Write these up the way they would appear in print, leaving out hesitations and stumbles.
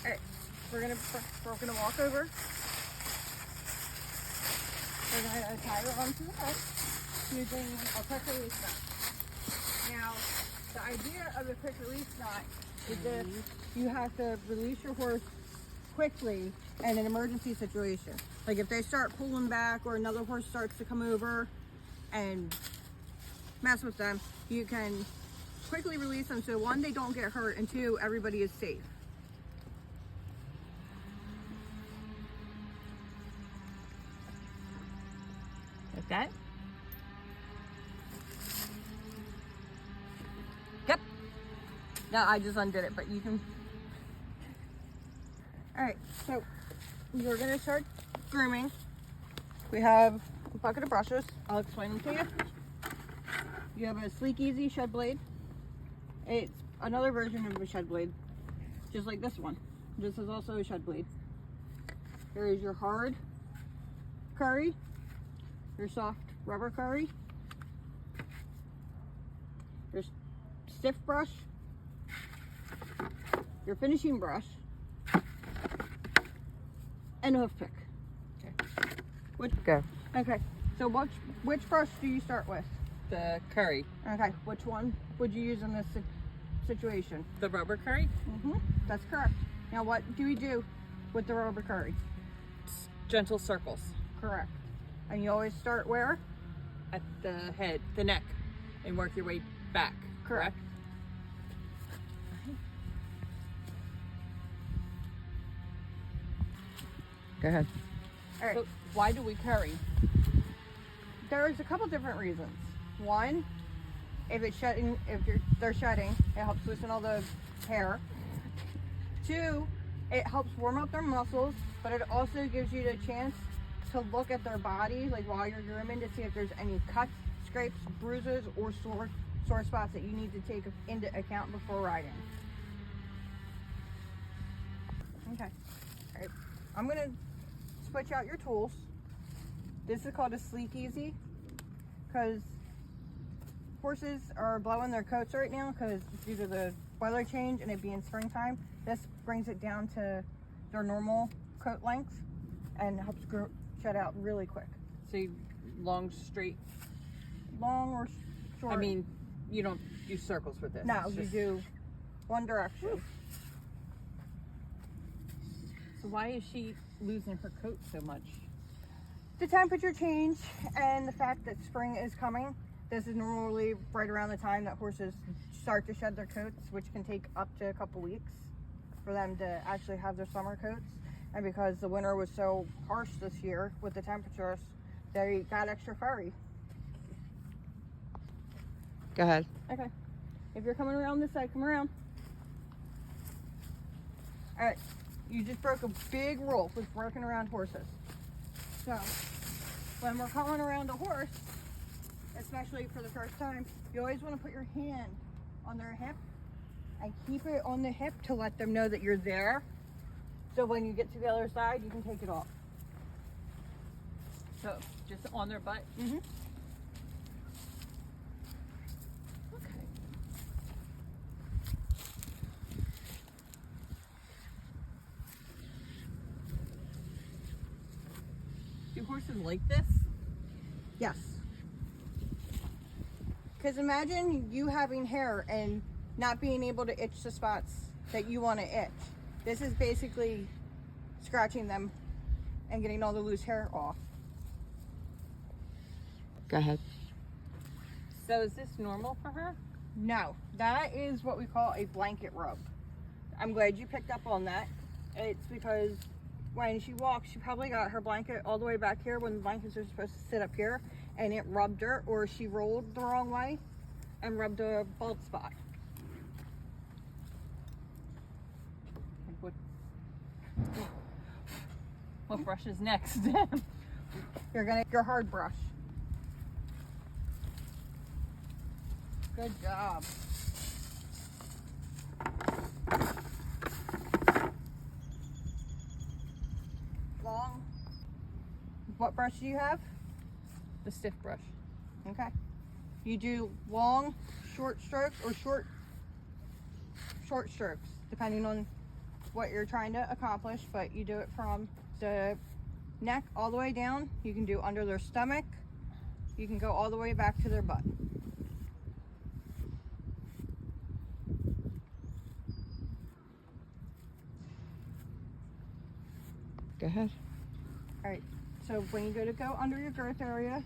Alright, we're gonna walk over. We're gonna tie her onto the bed using a quick release knot. Now, the idea of a quick release knot is that you have to release your horse quickly in an emergency situation. Like if they start pulling back or another horse starts to come over and mess with them, you can quickly release them so one, they don't get hurt, and two, everybody is safe. Like that? Yep. No, I just undid it, but you can. Alright, so we're gonna start grooming. We have a bucket of brushes. I'll explain them to you. You have a Sleek Easy shed blade. It's another version of a shed blade, just like this one. This is also a shed blade. Here is your hard curry, your soft rubber curry, your stiff brush, your finishing brush, and a hoof pick. Okay. Go. Okay, so which brush do you start with? The curry. Okay, which one would you use in this situation? The rubber curry? That's correct. Now what do we do with the rubber curry? Gentle circles. Correct. And you always start where? At the head, the neck, and work your way back. Correct? Go ahead. All right. So why do we curry? There's a couple different reasons. One, if they're shedding, it helps loosen all the hair. Two, it helps warm up their muscles, but it also gives you the chance to look at their body, like while you're grooming, to see if there's any cuts, scrapes, bruises, or sore spots that you need to take into account before riding. Okay. All right. I'm gonna switch out your tools. This is called a Sleek Easy because horses are blowing their coats right now because due to the weather change and it being springtime. This brings it down to their normal coat length and helps shed out really quick. So long, straight? Long or short? I mean, you don't do circles with this. No, you do one direction. So why is she losing her coat so much? The temperature change and the fact that spring is coming. This is normally right around the time that horses start to shed their coats, which can take up to a couple weeks for them to actually have their summer coats. And because the winter was so harsh this year with the temperatures, they got extra furry. Go ahead. Okay. If you're coming around this side, come around. All right. You just broke a big rule with working around horses. So when we're calling around a horse, especially for the first time, you always want to put your hand on their hip and keep it on the hip to let them know that you're there. So when you get to the other side, you can take it off. So just on their butt? Mm-hmm. Okay. Do horses like this? Yes. Because imagine you having hair and not being able to itch the spots that you want to itch. This is basically scratching them and getting all the loose hair off. Go ahead. So is this normal for her? No, that is what we call a blanket rub. I'm glad you picked up on that. It's because when she walks, she probably got her blanket all the way back here when the blankets are supposed to sit up here, and it rubbed her, or she rolled the wrong way and rubbed a bald spot. What brush is next? You're gonna your hard brush. Good job. Long. What brush do you have? The stiff brush. Okay. You do long, short strokes or short strokes, depending on what you're trying to accomplish, but you do it from the neck all the way down. You can do under their stomach. You can go all the way back to their butt. Go ahead. All right, so when you go under your girth area,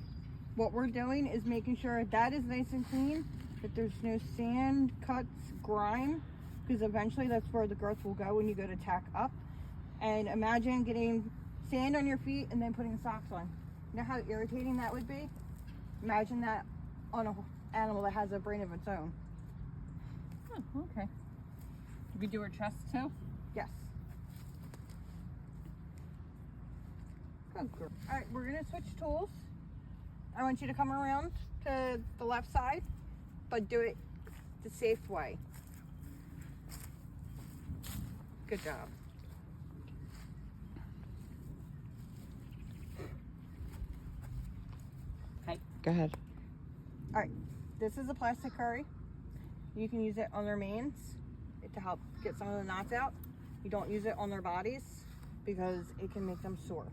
what we're doing is making sure that is nice and clean, that there's no sand, cuts, grime, because eventually that's where the girth will go when you go to tack up. And imagine getting sand on your feet and then putting socks on. You know how irritating that would be? Imagine that on an animal that has a brain of its own. Oh, okay. We do her chest too? Yes. Good girl. All right, we're gonna switch tools. I want you to come around to the left side, but do it the safe way. Good job. Okay. Go ahead. All right, this is a plastic curry. You can use it on their manes to help get some of the knots out. You don't use it on their bodies because it can make them sore.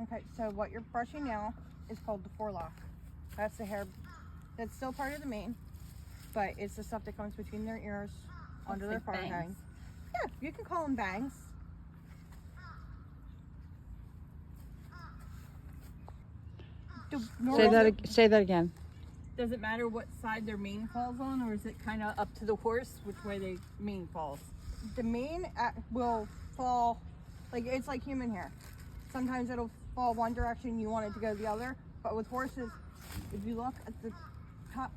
Okay, so what you're brushing now is called the forelock. That's the hair that's still part of the mane, but it's the stuff that comes between their ears, under their like forehead. bangs. Yeah, you can call them bangs. Say that again. Does it matter what side their mane falls on, or is it kind of up to the horse which way their mane falls? The mane will fall, like it's like human hair. Sometimes it'll fall one direction, you want it to go the other. But with horses, if you look at the top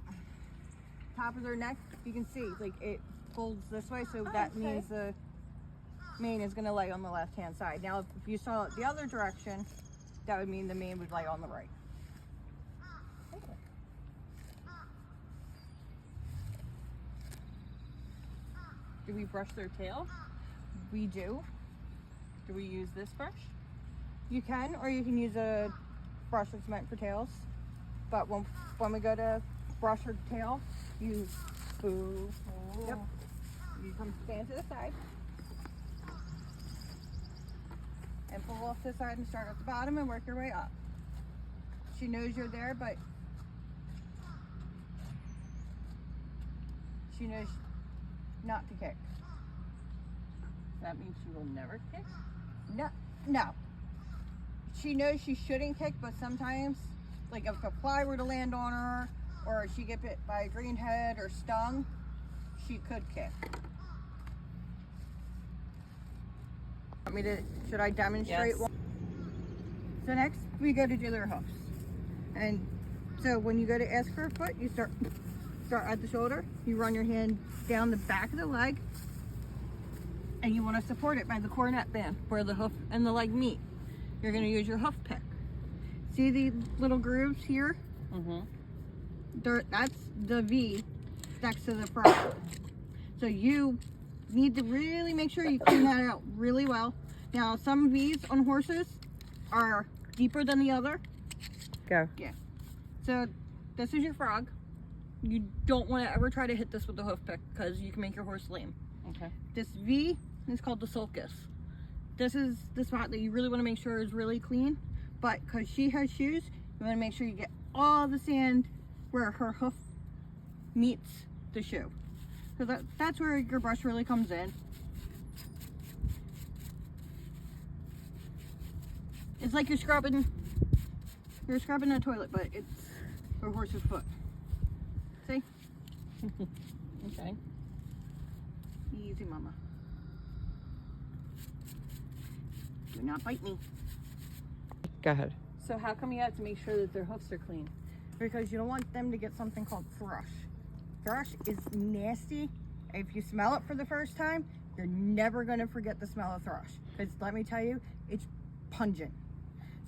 of their neck, you can see like it folds this way, so that means the mane is going to lay on the left hand side. Now if you saw it the other direction, that would mean the mane would lay on the right. Do we brush their tail? We do. Do we use this brush? You can, or you can use a brush that's meant for tails. But when we go to brush her tail, you Yep. You come stand to the side and pull off this side and start at the bottom and work your way up. She knows you're there, but she knows not to kick. That means she will never kick? No. She knows she shouldn't kick, but sometimes, like if a fly were to land on her, or she get bit by a greenhead or stung, she could kick. Should I demonstrate? Yes. So next we go to do their hoofs. And so when you go to ask for a foot, you start at the shoulder, you run your hand down the back of the leg, and you want to support it by the cornet band where the hoof and the leg meet. You're going to use your hoof pick. See the little grooves here? Mm-hmm. That's the V next to the front. So you need to really make sure you clean that out really well. Now some V's on horses are deeper than the other. Go. Yeah. So this is your frog. You don't want to ever try to hit this with the hoof pick because you can make your horse lame. Okay. This V is called the sulcus. This is the spot that you really want to make sure is really clean, but because she has shoes, you want to make sure you get all the sand where her hoof meets the shoe. So that's where your brush really comes in. It's like you're scrubbing a toilet, but it's a horse's foot. See? Okay. Easy, mama. Do not bite me. Go ahead. So how come you have to make sure that their hoofs are clean? Because you don't want them to get something called thrush. Thrush is nasty. If you smell it for the first time, you're never going to forget the smell of thrush. Because let me tell you, it's pungent.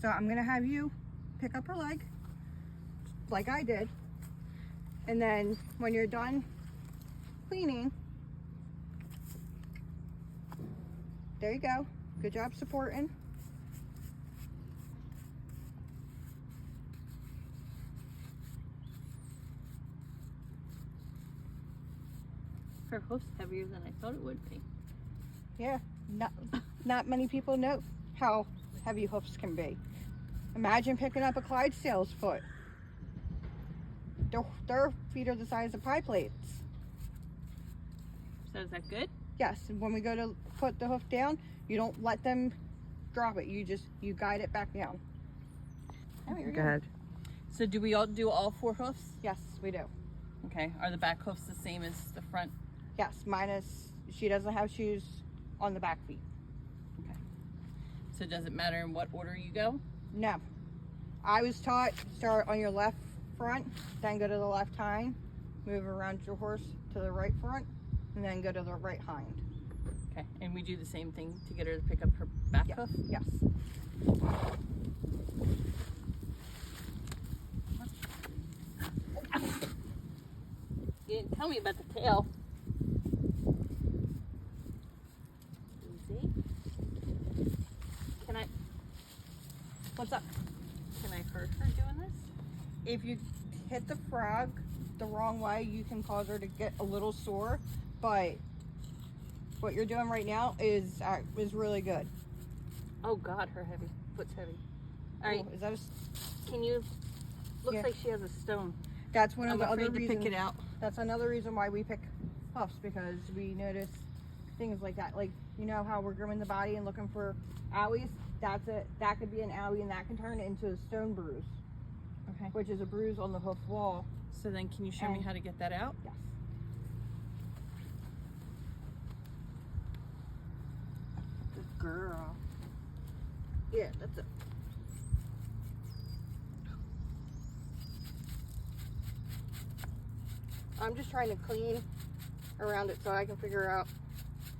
So I'm going to have you pick up her leg, like I did. And then when you're done cleaning, there you go. Good job supporting. her hoof's heavier than I thought it would be. Yeah, not many people know how heavy hoofs can be. Imagine picking up a Clydesdale's foot. Their feet are the size of pie plates. So is that good? Yes, when we go to put the hoof down, you don't let them drop it. You guide it back down. Oh, you're Go ahead. So do we all do all 4 hoofs? Yes, we do. Okay. Are the back hoofs the same as the front? Yes, minus she doesn't have shoes on the back feet. Okay. So does it matter in what order you go? No. I was taught start on your left front, then go to the left hind, move around your horse to the right front, and then go to the right hind. Okay. And we do the same thing to get her to pick up her back hoof? Yes. You didn't tell me about the tail. Easy. Can I? What's up? Can I hurt her doing this? If you hit the frog the wrong way, you can cause her to get a little sore, but what you're doing right now is really good. Oh God, her heavy foot's heavy. All right, Is that a, can you? Looks Yeah. like she has a stone. that's one of I'm the other afraid to reasons. pick it out. That's another reason why we pick puffs, because we notice things like that. Like, you know how we're grooming the body and looking for owies? That could be an owie, and that can turn into a stone bruise, Okay. which is a bruise on the hoof wall. So then, can you show me And- how to get that out? Yes. Good girl. Yeah, that's it. I'm just trying to clean around it so I can figure out,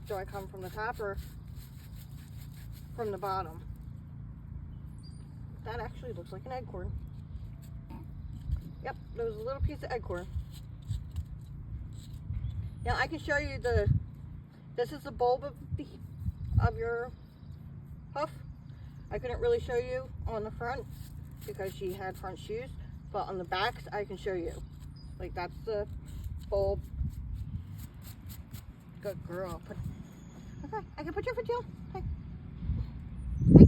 do I come from the top or from the bottom? That actually looks like an acorn. Yep, there was a little piece of acorn. Now I can show you this is the bulb of your hoof. I couldn't really show you on the front because she had front shoes, but on the backs I can show you. Like, that's the bulb. Good girl. Okay, I can put your foot down. Hey. Hey.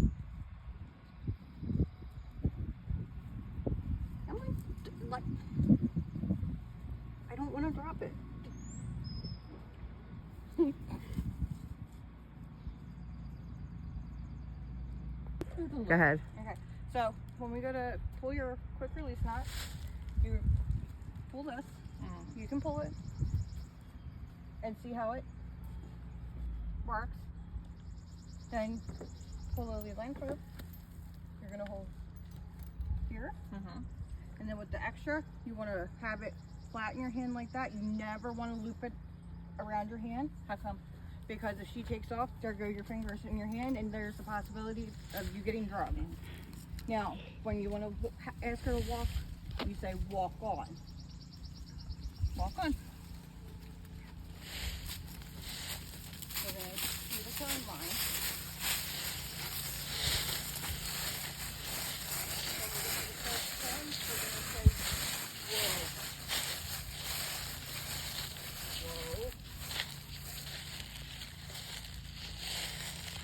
Come on. Like, I don't want to drop it. Go ahead. Okay, so when we go to pull your quick release knot, you pull this. You can pull it and see how it works. Then pull the lead line through. You're gonna hold here, and then with the extra, you want to have it flat in your hand like that. You never want to loop it around your hand. How come? Because if she takes off, there go your fingers in your hand, and there's a possibility of you getting drugged. Now, when you want to ask her to walk, you say walk on. Walk on. So then see the turn line. When we get to the first turn, we're going to say whoa. Whoa.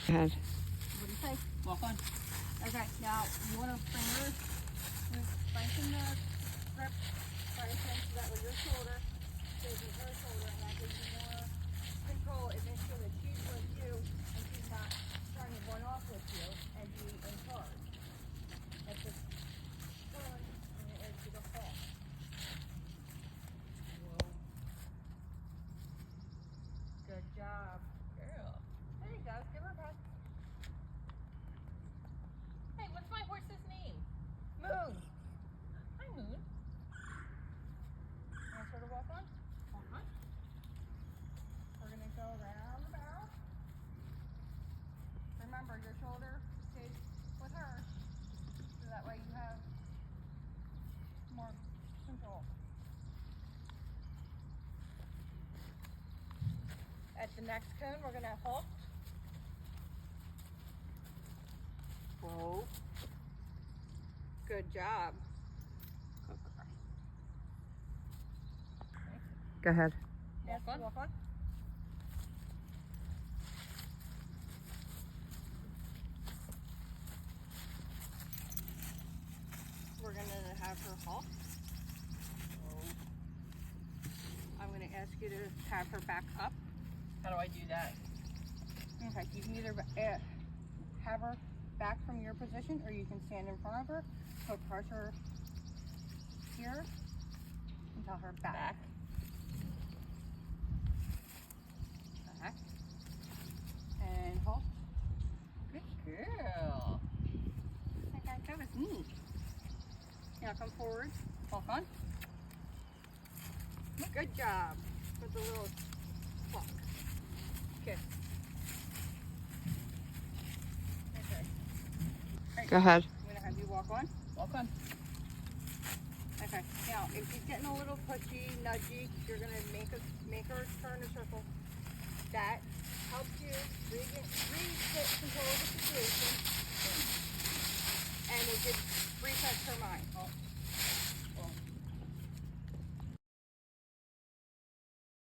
Go ahead. What do you say? Walk on. Okay, now you want to fingers, strengthen the grip, strengthen so that with your shoulder, facing her shoulder, and that gives you more control. It makes sure that she's with you and she's not trying to run off with you and be in charge. That's just turn and it is to the fall. Good job. Girl. There you go. Give her a pat. Hey, what's my horse's name? Moon. Hi, Moon. Want her to walk on? Walk on. We're going to go around the barrel. Remember, your shoulder stays with her, so that way you have more control. At the next cone, we're going to halt. Whoa. Good job. Go ahead. Yes, Walk on. walk on. you to have her back up. How do I do that? Okay, you can either have her back from your position, or you can stand in front of her. Put pressure here and tell her back. Back. And hold. Good girl. That was neat. Now come forward. Walk on. Good job. With the little walk. Kiss. Okay. Right. Go ahead. I'm going to have you walk on. Walk on. Okay. Now, if she's getting a little pushy, nudgy, you're going to make her turn a circle. That helps you get control of the situation. And it just resets her mind.